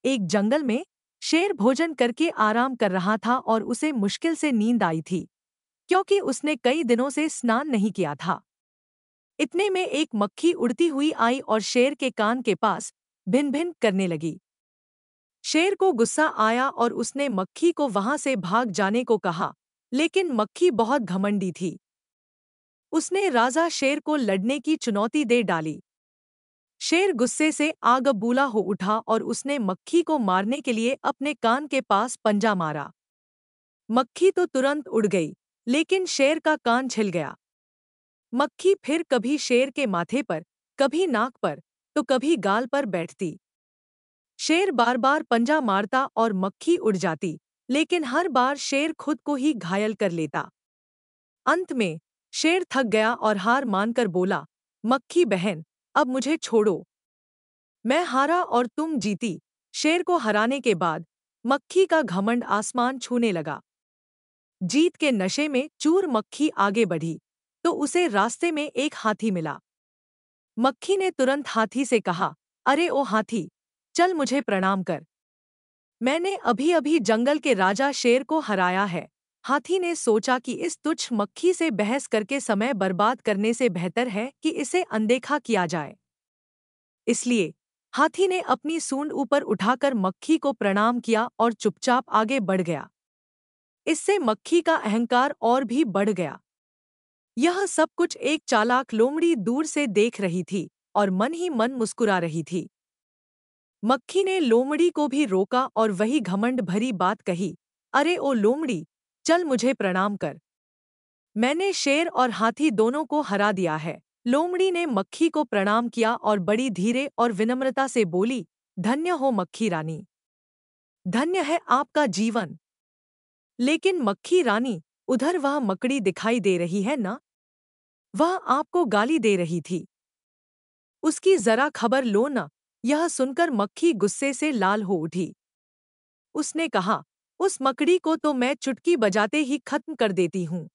एक जंगल में शेर भोजन करके आराम कर रहा था और उसे मुश्किल से नींद आई थी, क्योंकि उसने कई दिनों से स्नान नहीं किया था। इतने में एक मक्खी उड़ती हुई आई और शेर के कान के पास भिन भिन करने लगी। शेर को गुस्सा आया और उसने मक्खी को वहां से भाग जाने को कहा, लेकिन मक्खी बहुत घमंडी थी। उसने राजा शेर को लड़ने की चुनौती दे डाली। शेर गुस्से से आग बबूला हो उठा और उसने मक्खी को मारने के लिए अपने कान के पास पंजा मारा। मक्खी तो तुरंत उड़ गई, लेकिन शेर का कान छिल गया। मक्खी फिर कभी शेर के माथे पर, कभी नाक पर, तो कभी गाल पर बैठती। शेर बार बार पंजा मारता और मक्खी उड़ जाती, लेकिन हर बार शेर खुद को ही घायल कर लेता। अंत में शेर थक गया और हार मानकर बोला, मक्खी बहन, अब मुझे छोड़ो। मैं हारा और तुम जीती। शेर को हराने के बाद मक्खी का घमंड आसमान छूने लगा। जीत के नशे में चूर मक्खी आगे बढ़ी, तो उसे रास्ते में एक हाथी मिला। मक्खी ने तुरंत हाथी से कहा, अरे ओ हाथी, चल मुझे प्रणाम कर। मैंने अभी अभी जंगल के राजा शेर को हराया है। हाथी ने सोचा कि इस तुच्छ मक्खी से बहस करके समय बर्बाद करने से बेहतर है कि इसे अनदेखा किया जाए। इसलिए हाथी ने अपनी सूंड ऊपर उठाकर मक्खी को प्रणाम किया और चुपचाप आगे बढ़ गया। इससे मक्खी का अहंकार और भी बढ़ गया। यह सब कुछ एक चालाक लोमड़ी दूर से देख रही थी और मन ही मन मुस्कुरा रही थी। मक्खी ने लोमड़ी को भी रोका और वही घमंड भरी बात कही, अरे ओ लोमड़ी, चल मुझे प्रणाम कर। मैंने शेर और हाथी दोनों को हरा दिया है। लोमड़ी ने मक्खी को प्रणाम किया और बड़ी धीरे और विनम्रता से बोली, धन्य हो मक्खी रानी, धन्य है आपका जीवन। लेकिन मक्खी रानी, उधर वह मकड़ी दिखाई दे रही है ना? वह आपको गाली दे रही थी। उसकी जरा खबर लो न। यह सुनकर मक्खी गुस्से से लाल हो उठी। उसने कहा, उस मकड़ी को तो मैं चुटकी बजाते ही खत्म कर देती हूँ।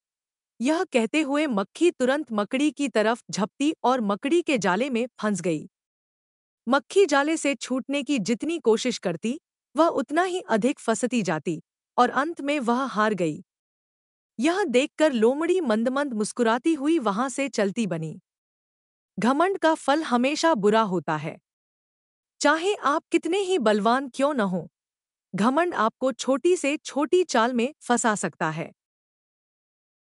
यह कहते हुए मक्खी तुरंत मकड़ी की तरफ झपटी और मकड़ी के जाले में फंस गई। मक्खी जाले से छूटने की जितनी कोशिश करती, वह उतना ही अधिक फंसती जाती और अंत में वह हार गई। यह देखकर लोमड़ी मंद-मंद मुस्कुराती हुई वहां से चलती बनी। घमंड का फल हमेशा बुरा होता है। चाहे आप कितने ही बलवान क्यों न हो, घमंड आपको छोटी से छोटी चाल में फंसा सकता है।